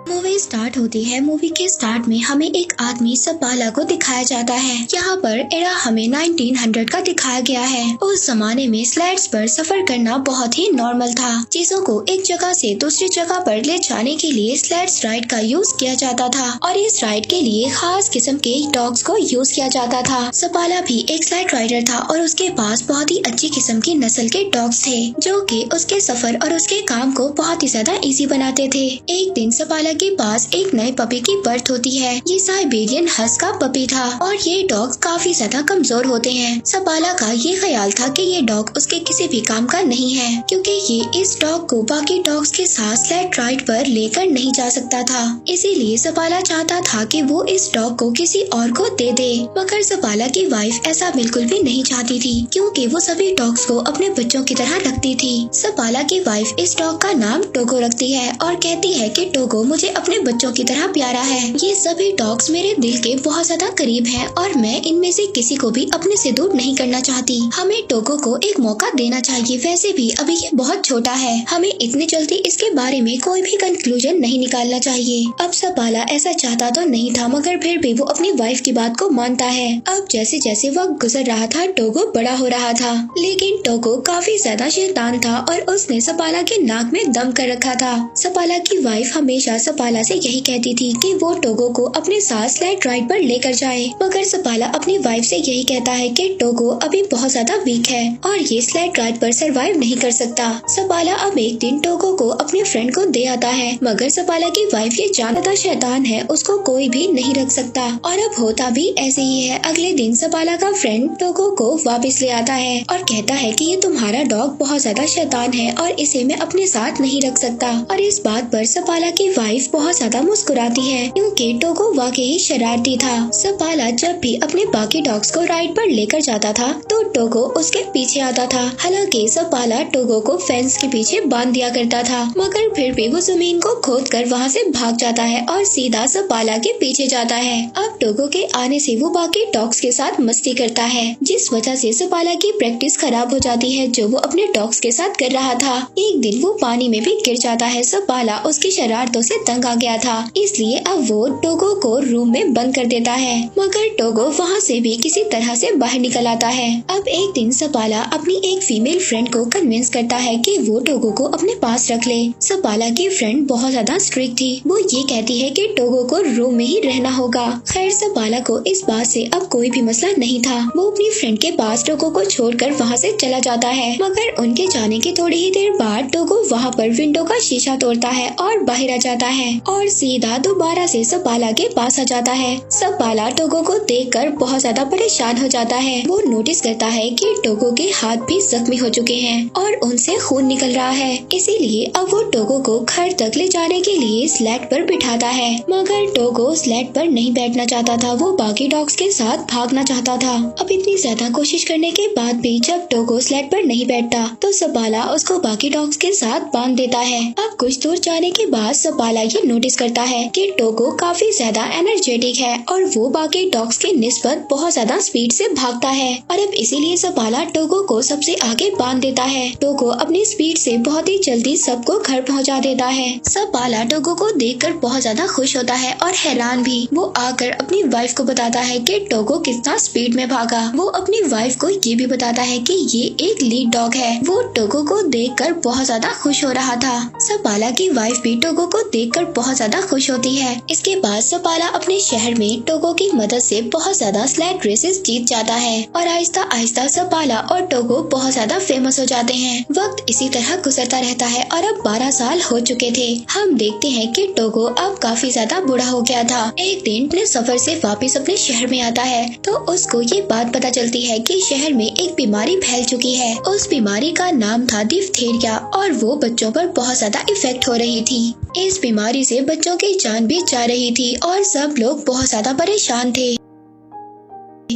Movie start होती है। Movie के स्टार्ट में हमें एक आदमी सपाला को दिखाया जाता है। यहाँ पर एरा हमें 1900 का दिखाया गया है। उस जमाने में स्लेड्स पर सफर करना बहुत ही नॉर्मल था। चीजों को एक जगह से दूसरी जगह पर ले जाने के लिए स्लेड्स राइड का यूज किया जाता था और इस राइड के लिए खास किस्म के डॉग्स को यूज किया जाता था। सपाला भी एक स्लेड राइडर था और उसके पास बहुत ही अच्छी किस्म की नस्ल के डॉग्स थे जो कि उसके सफर और उसके काम को बहुत ही ज्यादा इजी बनाते थे। एक दिन सपाला के पास एक नए पपी की बर्थ होती है। ये साइबेरियन हस्क का पपी था और ये डॉग काफी ज्यादा कमजोर होते हैं। सपाला का ये ख्याल था कि ये डॉग उसके किसी भी काम का नहीं है क्योंकि ये इस डॉग को बाकी डॉग्स के साथ स्लेड राइड पर लेकर नहीं जा सकता था। इसीलिए सपाला चाहता था कि वो इस डॉग को किसी और को दे दे, मगर सपाला की वाइफ ऐसा बिल्कुल भी नहीं चाहती थी क्योंकि वो सभी डॉग्स को अपने बच्चों की तरह रखती थी। सपाला की वाइफ इस डॉग का नाम टोगो रखती है और कहती है कि टोगो मुझे अपने बच्चों की तरह प्यारा है। ये सभी डॉग्स मेरे दिल के बहुत ज्यादा करीब हैं और मैं इनमें से किसी को भी अपने से दूर नहीं करना चाहती। हमें टोगो को एक मौका देना चाहिए। वैसे भी अभी ये बहुत छोटा है, हमें इतनी जल्दी इसके बारे में कोई भी कंक्लूजन नहीं निकालना चाहिए। अब सपाला ऐसा चाहता तो नहीं था मगर फिर भी वो अपनी वाइफ की बात को मानता है। अब जैसे जैसे वक्त गुजर रहा था टोगो बड़ा हो रहा था, लेकिन टोगो काफी ज्यादा शैतान था और उसने सपाला के नाक में दम कर रखा था। सपाला की वाइफ हमेशा सपाला से यही कहती थी कि वो टोगो को अपने साथ स्लेड राइड पर लेकर जाए, मगर सपाला अपनी वाइफ से यही कहता है कि टोगो अभी बहुत ज्यादा वीक है और ये स्लेड राइड पर सरवाइव नहीं कर सकता। सपाला अब एक दिन टोगो को अपने फ्रेंड को दे आता है, मगर सपाला की वाइफ ये जानता शैतान है, उसको कोई भी नहीं रख सकता और अब होता भी ऐसे ही है। अगले दिन सपाला का फ्रेंड टोगो को वापस ले आता है और कहता है कि ये तुम्हारा डॉग बहुत ज्यादा शैतान है और इसे मैं अपने साथ नहीं रख सकता। और इस बात पर सपाला की वाइफ बहुत ज्यादा मुस्कुराती है क्योंकि टोगो वाकई ही शरारती था। सपाला जब भी अपने बाकी डॉग्स को राइड पर लेकर जाता था तो टोगो उसके पीछे आता था। हालांकि सपाला टोगो को फेंस के पीछे बांध दिया करता था, मगर फिर भी वो जमीन को खोदकर वहाँ से भाग जाता है और सीधा सपाला के पीछे जाता है। अब टोगो के आने से वो बाकी डॉग्स के साथ मस्ती करता है, जिस वजह से सपाला की प्रैक्टिस खराब हो जाती है जो वो अपने डॉग्स के साथ कर रहा था। एक दिन वो पानी में भी गिर जाता है। सपाला उसकी शरारतों से तंग आ गया था, इसलिए अब वो टोगो को रूम में बंद कर देता है, मगर टोगो वहाँ से भी किसी तरह से बाहर निकल आता है। अब एक दिन सपाला अपनी एक फीमेल फ्रेंड को कन्विंस करता है कि वो टोगो को अपने पास रख ले। सपाला की फ्रेंड बहुत ज्यादा स्ट्रिक्ट थी, वो ये कहती है कि टोगो को रूम में ही रहना होगा। खैर सपाला को इस बात से अब कोई भी मसला नहीं था। वो अपनी फ्रेंड के पास टोगो को छोड़कर वहाँ से चला जाता है, मगर उनके जाने के थोड़ी ही देर बाद टोगो वहाँ पर विंडो का शीशा तोड़ता है और बाहर आ जाता है और सीधा दोबारा से सपाला के पास आ जाता है। सपाला टोगो को देखकर बहुत ज्यादा परेशान हो जाता है। वो नोटिस करता है कि टोगो के हाथ भी जख्मी हो चुके हैं और उनसे खून निकल रहा है, इसीलिए अब वो टोगो को घर तक ले जाने के लिए स्लेड पर बिठाता है, मगर टोगो स्लेड पर नहीं बैठना चाहता था। वो बाकी डॉग्स के साथ भागना चाहता था। अब इतनी ज्यादा कोशिश करने के बाद भी जब टोगो स्लेड पर नहीं बैठता तो सपाला उसको बाकी डॉग्स के साथ बांध देता है। अब कुछ दूर जाने के बाद सपाला ये नोटिस करता है कि टोगो काफी ज्यादा एनर्जेटिक है और वो बाकी डॉग्स के निस्बत बहुत ज्यादा स्पीड से भागता है और अब इसीलिए सपाला टोगो को सबसे आगे बांध देता है। टोगो अपनी स्पीड से बहुत ही जल्दी सबको घर पहुंचा देता है। सपाला टोगो को देखकर बहुत ज्यादा खुश होता है और हैरान भी। वो आकर अपनी वाइफ को बताता है कि टोगो कितना स्पीड में भागा। वो अपनी वाइफ को ये भी बताता है कि ये एक लीड डॉग है। वो टोगो को देखकर बहुत ज्यादा खुश हो रहा था। सपाला की वाइफ भी टोगो को देखकर बहुत ज्यादा खुश होती है। इसके बाद सपाला अपने शहर में टोगो की मदद से बहुत ज्यादा स्लेड रेसेस जीत जाता है और आहिस्ता आहिस्ता सपाला और टोगो बहुत ज्यादा फेमस हो जाते हैं। वक्त इसी तरह गुजरता रहता है और अब 12 साल हो चुके थे। हम देखते हैं कि टोगो अब काफी ज्यादा बूढ़ा हो गया था। एक दिन अपने सफर से वापस अपने शहर में आता है तो उसको ये बात पता चलती है कि शहर में एक बीमारी फैल चुकी है। उस बीमारी का नाम था डिप्थीरिया और वो बच्चों पर बहुत ज्यादा इफेक्ट हो रही थी। इस बीमारी से बच्चों की जान भी जा रही थी और सब लोग बहुत ज्यादा परेशान थे।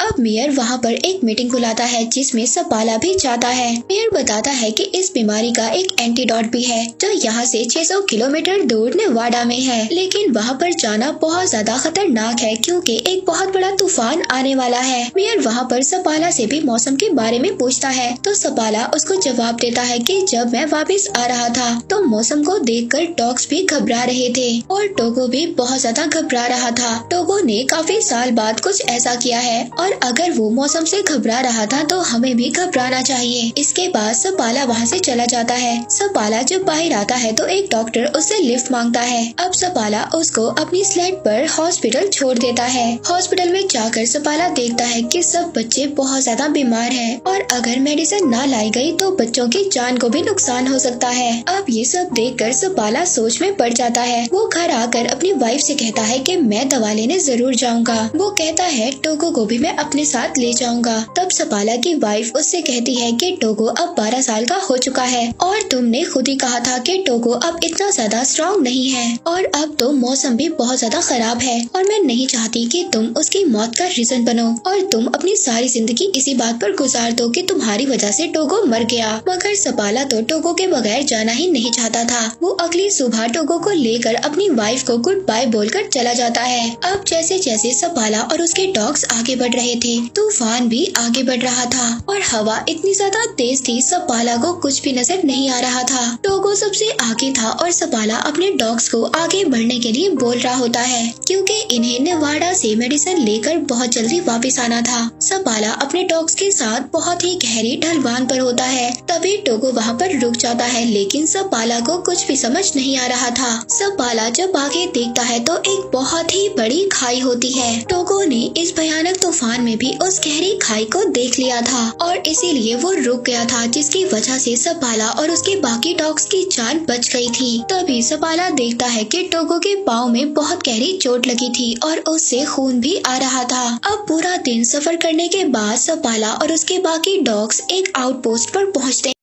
अब अब मेयर वहाँ पर एक मीटिंग बुलाता है जिसमें सपाला भी जाता है। मेयर बताता है कि इस बीमारी का एक एंटीडोट भी है जो यहाँ से 600 किलोमीटर दूर नेवाडा में है, लेकिन वहाँ पर जाना बहुत ज्यादा खतरनाक है क्योंकि एक बहुत बड़ा तूफान आने वाला है। मेयर वहाँ पर सपाला से भी मौसम के बारे में पूछता है तो सपाला उसको जवाब देता है कि जब मैं वापस आ रहा था तो मौसम को देखकर डॉग्स भी घबरा रहे थे और टोगो भी बहुत ज्यादा घबरा रहा था। टोगो ने काफी साल बाद कुछ ऐसा किया है और अगर वो मौसम से घबरा रहा था तो हमें भी घबराना चाहिए। इसके बाद सपाला वहाँ से चला जाता है। सपाला जब बाहर आता है तो एक डॉक्टर उससे लिफ्ट मांगता है। अब सपाला उसको अपनी स्लेड पर हॉस्पिटल छोड़ देता है। हॉस्पिटल में जाकर सपाला देखता है कि सब बच्चे बहुत ज्यादा बीमार हैं और अगर मेडिसिन ना लाई गई तो बच्चों की जान को भी नुकसान हो सकता है। अब ये सब देखकर सपाला सोच में पड़ जाता है। वो घर आकर अपनी वाइफ से कहता है कि मैं दवा लेने जरूर जाऊंगा। वो कहता है टोगो को भी मैं अपने साथ ले जाऊंगा। तब सपाला की वाइफ उससे कहती है कि टोगो अब 12 साल का हो चुका है और तुमने खुद ही कहा था कि टोगो अब इतना ज्यादा स्ट्रॉन्ग नहीं है और अब तो मौसम भी बहुत ज्यादा खराब है और मैं नहीं चाहती कि तुम उसकी मौत का रीजन बनो और तुम अपनी सारी जिंदगी इसी बात पर गुजार दो कि तुम्हारी वजह से टोगो मर गया। मगर सपाला तो टोगो के बगैर जाना ही नहीं चाहता था। वो अगली सुबह टोगो को लेकर अपनी वाइफ को गुड बाय बोलकर चला जाता है। अब जैसे जैसे सपाला और उसके डॉग्स आगे बढ़ रहे थे तूफान भी आगे बढ़ रहा था और हवा इतनी ज्यादा तेज थी सपाला को कुछ भी नजर नहीं आ रहा था। टोगो सबसे आगे था और सपाला अपने डॉग्स को आगे बढ़ने के लिए बोल रहा होता है क्योंकि इन्हें नेवाडा से मेडिसिन लेकर बहुत जल्दी वापस आना था। सपाला अपने डॉग्स के साथ बहुत ही गहरी ढलवान पर होता है। तभी टोगो वहाँ पर रुक जाता है लेकिन सपाला को कुछ भी समझ नहीं आ रहा था। सपाला जब आगे देखता है तो एक बहुत ही बड़ी खाई होती है। टोगो ने इस भयानक तूफान में भी उस गहरी खाई को देख लिया था और इसीलिए वो रुक गया था जिसकी वजह से सपाला और उसके बाकी डॉग्स की जान बच गई थी। तभी सपाला देखता है कि टोगो के पाँव में बहुत गहरी चोट लगी थी और उससे खून भी आ रहा था। अब पूरा दिन सफर करने के बाद सपाला और उसके बाकी डॉग्स एक आउटपोस्ट पर पहुँचते हैं।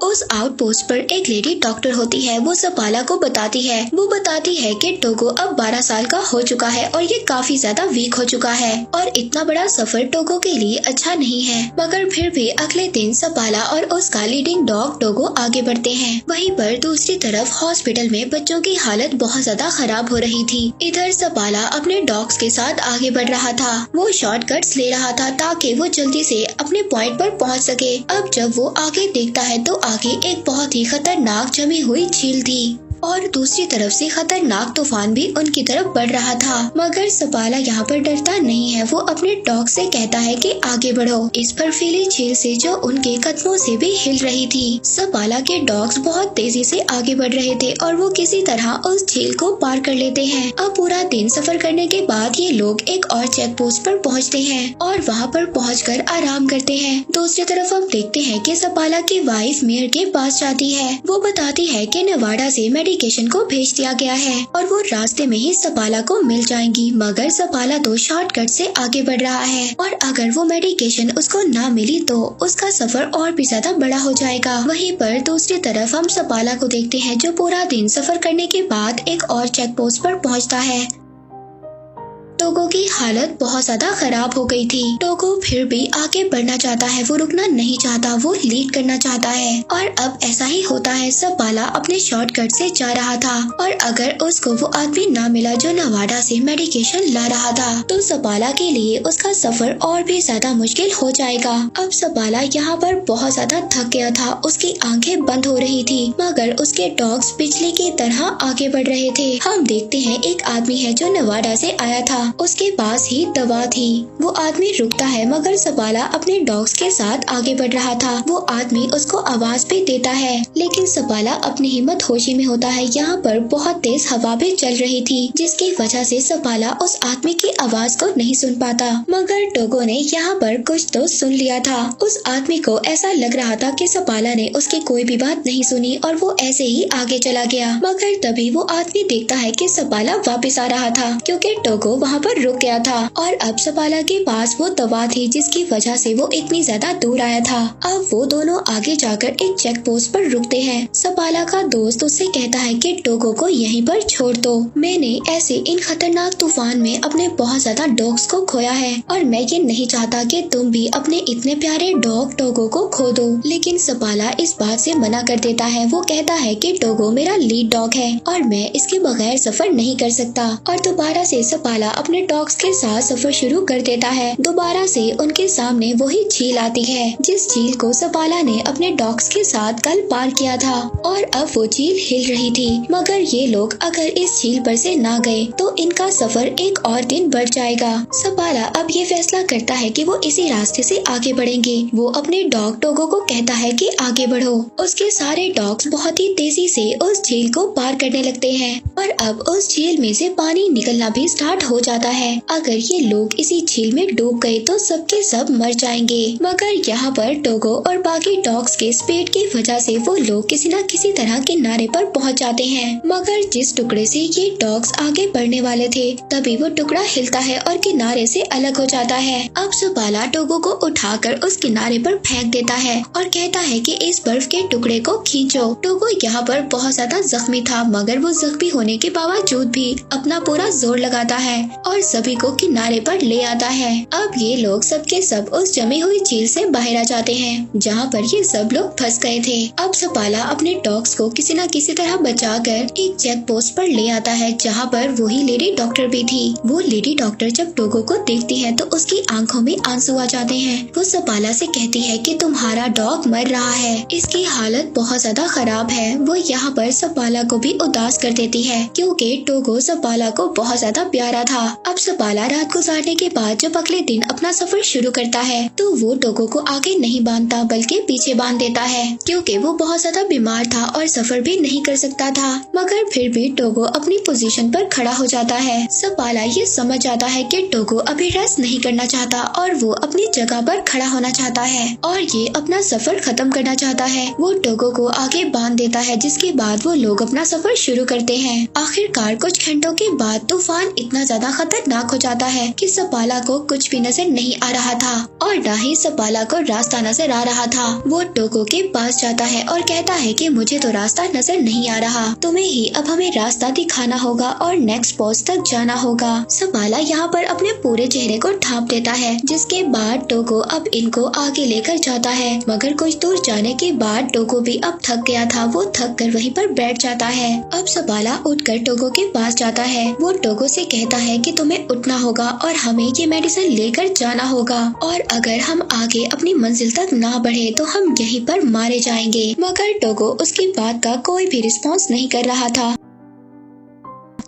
उस आउटपोस्ट पर एक लेडी डॉक्टर होती है। वो सपाला को बताती है कि टोगो अब 12 साल का हो चुका है और ये काफी ज्यादा वीक हो चुका है और इतना बड़ा सफर टोगो के लिए अच्छा नहीं है। मगर फिर भी अगले दिन सपाला और उसका लीडिंग डॉग टोगो आगे बढ़ते हैं। वहीं पर दूसरी तरफ हॉस्पिटल में बच्चों की हालत बहुत ज्यादा खराब हो रही थी। इधर सपाला अपने डॉग्स के साथ आगे बढ़ रहा था। वो शॉर्टकट्स ले रहा था ताकि वो जल्दी से अपने पॉइंट पर पहुंच सके। अब जब वो आगे देखता है तो आगे एक बहुत ही खतरनाक जमी हुई झील थी और दूसरी तरफ से खतरनाक तूफान भी उनकी तरफ बढ़ रहा था। मगर सपाला यहाँ पर डरता नहीं है। वो अपने डॉग से कहता है कि आगे बढ़ो इस बर्फीली झील से जो उनके कदमों से भी हिल रही थी। सपाला के डॉग्स बहुत तेजी से आगे बढ़ रहे थे और वो किसी तरह उस झील को पार कर लेते हैं। अब पूरा दिन सफर करने के बाद ये लोग एक और चेक पोस्ट पर पहुँचते हैं और वहाँ पर पहुँचकर आराम करते हैं। दूसरी तरफ हम देखते हैं कि सपाला की वाइफ मेयर के पास जाती है। वो बताती है कि नेवाडा से मेडिकेशन को भेज दिया गया है और वो रास्ते में ही सपाला को मिल जाएंगी। मगर सपाला तो शॉर्टकट से आगे बढ़ रहा है और अगर वो मेडिकेशन उसको ना मिली तो उसका सफर और भी ज्यादा बड़ा हो जाएगा। वहीं पर दूसरी तरफ हम सपाला को देखते हैं जो पूरा दिन सफर करने के बाद एक और चेक पोस्ट पर पहुंचता है। टोगो की हालत बहुत ज्यादा खराब हो गई थी। टोगो फिर भी आगे बढ़ना चाहता है। वो रुकना नहीं चाहता। वो लीड करना चाहता है और अब ऐसा ही होता है। सपाला अपने शॉर्टकट से जा रहा था और अगर उसको वो आदमी ना मिला जो नेवाडा से मेडिकेशन ला रहा था तो सपाला के लिए उसका सफर और भी ज्यादा मुश्किल हो जाएगा। अब सपाला यहाँ पर बहुत ज्यादा थक गया था। उसकी आंखें बंद हो रही थी मगर उसके डॉग्स बिजली की तरह आगे बढ़ रहे थे। हम देखते हैं एक आदमी है जो नेवाडा से आया था। उसके पास ही दवा थी। वो आदमी रुकता है मगर सपाला अपने डॉग्स के साथ आगे बढ़ रहा था। वो आदमी उसको आवाज भी देता है लेकिन सपाला अपनी हिम्मत होशी में होता है। यहाँ पर बहुत तेज हवा भी चल रही थी जिसकी वजह से सपाला उस आदमी की आवाज को नहीं सुन पाता। मगर टोगो ने यहाँ पर कुछ तो सुन लिया था। उस आदमी को ऐसा लग रहा था कि सपाला ने उसकी कोई भी बात नहीं सुनी और वो ऐसे ही आगे चला गया। मगर तभी वो आदमी देखता है कि सपाला वापस आ रहा था क्योंकि टोगो वहाँ जहाँ पर रुक गया था और अब सपाला के पास वो दवा थी जिसकी वजह से वो इतनी ज्यादा दूर आया था। अब वो दोनों आगे जाकर एक चेक पोस्ट पर रुकते हैं। सपाला का दोस्त उससे कहता है कि टोगो को यहीं पर छोड़ दो। मैंने ऐसे इन खतरनाक तूफान में अपने बहुत ज्यादा डॉग्स को खोया है और मैं ये नहीं चाहता कि तुम भी अपने इतने प्यारे डॉग टोगो को खो दो। लेकिन सपाला इस बात से मना कर देता है। वो कहता है कि टोगो मेरा लीड डॉग है और मैं इसके बगैर सफर नहीं कर सकता। और दोबारा से सपाला अपने डॉग्स के साथ सफर शुरू कर देता है। दोबारा से उनके सामने वही झील आती है जिस झील को सपाला ने अपने डॉग्स के साथ कल पार किया था और अब वो झील हिल रही थी। मगर ये लोग अगर इस झील पर से ना गए तो इनका सफर एक और दिन बढ़ जाएगा। सपाला अब ये फैसला करता है कि वो इसी रास्ते से आगे बढ़ेंगे। वो अपने डॉग टोगो को कहता है कि आगे बढ़ो। उसके सारे डॉग्स बहुत ही तेजी से उस झील को पार करने लगते हैं और अब उस झील में से पानी निकलना भी स्टार्ट हो जाता है। अगर ये लोग इसी झील में डूब गए तो सबके सब मर जाएंगे। मगर यहाँ पर टोगो और बाकी डॉग्स के स्पीड की वजह से वो लोग किसी न किसी तरह किनारे पर पहुँच जाते हैं। मगर जिस टुकड़े से ये डॉग्स आगे बढ़ने वाले थे तभी वो टुकड़ा हिलता है और किनारे से अलग हो जाता है। अब सपाला टोगो को उठाकर उस किनारे पर फेंक देता है और कहता है कि इस बर्फ के टुकड़े को खींचो। टोगो यहाँ पर बहुत ज्यादा जख्मी था मगर वो जख्मी होने के बावजूद भी अपना पूरा जोर लगाता है और सभी को किनारे पर ले आता है। अब ये लोग सबके सब उस जमी हुई झील से बाहर आ जाते हैं जहाँ पर ये सब लोग फंस गए थे। अब सपाला अपने डॉग्स को किसी न किसी तरह बचाकर एक चेक पोस्ट पर ले आता है जहाँ पर वही लेडी डॉक्टर भी थी। वो लेडी डॉक्टर जब टोगो को देखती है तो उसकी आंखों में आंसू आ जाते हैं। वो सपाला से कहती है कि तुम्हारा डॉग मर रहा है, इसकी हालत बहुत ज्यादा खराब है। वो यहाँ पर सपाला को भी उदास कर देती है क्योंकि टोगो सपाला को बहुत ज्यादा प्यारा था। अब सपाला रात गुजारने के बाद जब अगले दिन अपना सफर शुरू करता है तो वो टोगो को आगे नहीं बांधता बल्कि पीछे बांध देता है क्योंकि वो बहुत ज्यादा बीमार था और सफर भी नहीं कर सकता था। मगर फिर भी टोगो अपनी पोजीशन पर खड़ा हो जाता है। सपाला ये समझ जाता है कि टोगो अभी रेस्ट नहीं करना चाहता और वो अपनी जगह पर खड़ा होना चाहता है और ये अपना सफर खत्म करना चाहता है। वो टोगो को आगे बांध देता है जिसके बाद वो लोग अपना सफर शुरू करते हैं। आखिरकार कुछ घंटों के बाद तूफान इतना ज्यादा खतरनाक हो जाता है कि सपाला को कुछ भी नजर नहीं आ रहा था और न ही सपाला को रास्ता नजर आ रहा था। वो टोगो के पास जाता है और कहता है कि मुझे तो रास्ता नजर नहीं आ रहा, तुम्हें ही अब हमें रास्ता दिखाना होगा और नेक्स्ट पोस्ट तक जाना होगा। सपाला यहाँ पर अपने पूरे चेहरे को ढांप देता है जिसके बाद टोगो अब इनको आगे लेकर जाता है। मगर कुछ दूर जाने के बाद टोगो भी अब थक गया था। वो थक कर वहीं पर बैठ जाता है। अब सपाला उठकर टोगो के पास जाता है। वो टोगो से कहता है कि तुम्हें उठना होगा और हमें ये मेडिसिन लेकर जाना होगा और अगर हम आगे अपनी मंजिल तक ना बढ़े तो हम यहीं पर मारे जाएंगे। मगर टोगो उसकी बात का कोई भी रिस्पॉन्स नहीं कर रहा था।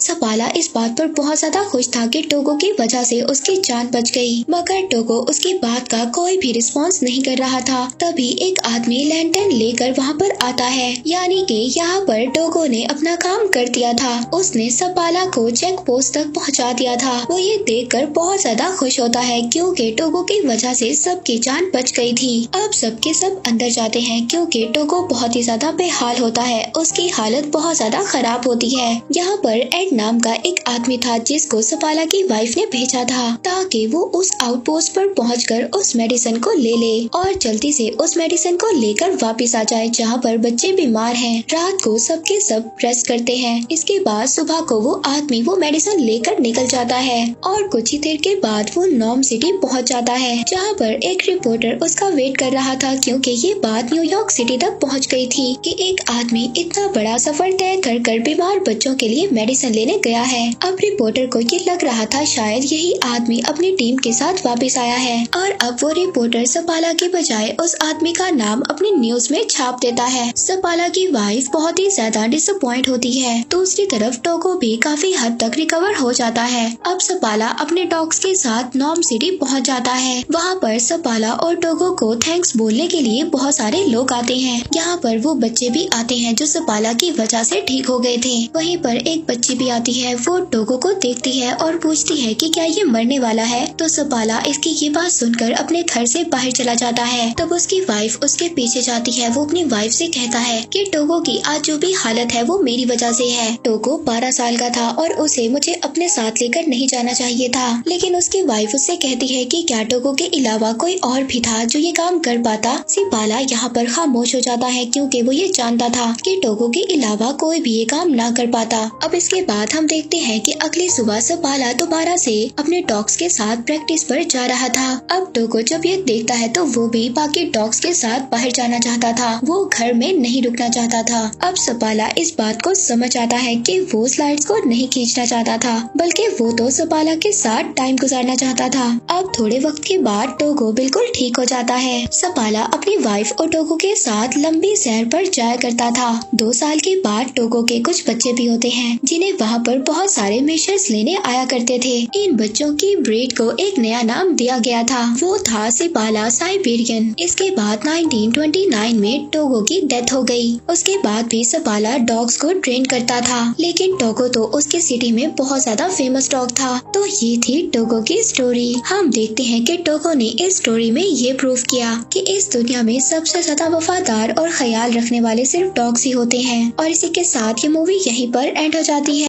सपाला इस बात पर बहुत ज्यादा खुश था कि टोगो की वजह से उसकी जान बच गई। मगर टोगो उसकी बात का कोई भी रिस्पॉन्स नहीं कर रहा था। तभी एक आदमी लैंटर्न लेकर वहाँ पर आता है, यानी कि यहाँ पर टोगो ने अपना काम कर दिया था। उसने सपाला को चेक पोस्ट तक पहुँचा दिया था। वो ये देखकर बहुत ज्यादा खुश होता है क्योंकि टोगो की वजह से सबकी जान बच गई थी। अब सबके सब अंदर जाते हैं क्योंकि टोगो बहुत ही ज्यादा बेहाल होता है। उसकी हालत बहुत ज्यादा खराब होती है। यहाँ पर नाम का एक आदमी था जिसको सपाला की वाइफ ने भेजा था ताकि वो उस आउटपोस्ट पर पहुंचकर उस मेडिसिन को ले ले और जल्दी से उस मेडिसिन को लेकर वापस आ जाए जहाँ पर बच्चे बीमार हैं। रात को सबके सब रेस्ट करते हैं। इसके बाद सुबह को वो आदमी वो मेडिसिन लेकर निकल जाता है और कुछ ही देर के बाद वो नॉर्म सिटी पहुँच जाता है जहाँ पर एक रिपोर्टर उसका वेट कर रहा था क्योंकि ये बात न्यूयॉर्क सिटी तक पहुँच गई थी कि एक आदमी इतना बड़ा सफर तय कर बीमार बच्चों के लिए मेडिसिन लेने गया है। अब रिपोर्टर को ये लग रहा था शायद यही आदमी अपनी टीम के साथ वापस आया है और अब वो रिपोर्टर सपाला के बजाय उस आदमी का नाम अपनी न्यूज में छाप देता है। सपाला की वाइफ बहुत ही ज्यादा डिसअपॉइंट होती है। दूसरी तरफ टोगो भी काफी हद तक रिकवर हो जाता है। अब सपाला अपने डॉग्स के साथ नॉर्म सिटी पहुंच जाता है। वहाँ पर सपाला और टोगो को थैंक्स बोलने के लिए बहुत सारे लोग आते हैं। यहाँ पर वो बच्चे भी आते हैं जो सपाला की वजह से ठीक हो गए थे। वहीं पर एक बच्ची भी आती आती है वो टोगो को देखती है और पूछती है कि क्या ये मरने वाला है। तो सपाला इसकी ये बात सुनकर अपने घर से बाहर चला जाता है। तब उसकी वाइफ उसके पीछे जाती है। वो अपनी वाइफ से कहता है कि टोगो की आज जो भी हालत है वो मेरी वजह से है। टोगो 12 साल का था और उसे मुझे अपने साथ लेकर नहीं जाना चाहिए था। लेकिन उसकी वाइफ उससे कहती है कि क्या टोगो के अलावा कोई और भी था जो ये काम कर पाता। सपाला यहाँ पर खामोश हो जाता है क्योंकि वो ये जानता था कि टोगो के अलावा कोई भी ये काम ना कर पाता। अब इसके बाद हम देखते हैं कि अगली सुबह सपाला दोबारा से अपने डॉग्स के साथ प्रैक्टिस पर जा रहा था। अब टोगो जब ये देखता है तो वो भी बाकी डॉग्स के साथ बाहर जाना चाहता था। वो घर में नहीं रुकना चाहता था। अब सपाला इस बात को समझ आता है कि वो स्लाइड्स को नहीं खींचना चाहता था, बल्कि वो तो सपाला के साथ टाइम गुजारना चाहता था। अब थोड़े वक्त के बाद टोगो बिल्कुल ठीक हो जाता है। सपाला अपनी वाइफ और टोगो के साथ लंबी सैर पर जाया करता था। 2 साल के बाद टोगो के कुछ बच्चे भी होते हैं जिन्हें वहाँ पर बहुत सारे मेजर्स लेने आया करते थे। इन बच्चों की ब्रीड को एक नया नाम दिया गया था, वो था सपाला साइबेरियन। इसके बाद 1929 में टोगो की डेथ हो गई। उसके बाद भी सपाला डॉग्स को ट्रेन करता था, लेकिन टोगो तो उसकी सिटी में बहुत ज्यादा फेमस डॉग था। तो ये थी टोगो की स्टोरी। हम देखते हैं कि टोगो ने इस स्टोरी में ये प्रूव किया कि इस दुनिया में सबसे ज्यादा वफादार और ख्याल रखने वाले सिर्फ डॉग्स ही होते हैं। और इसी के साथ ये मूवी यहीं पर एंड हो जाती है।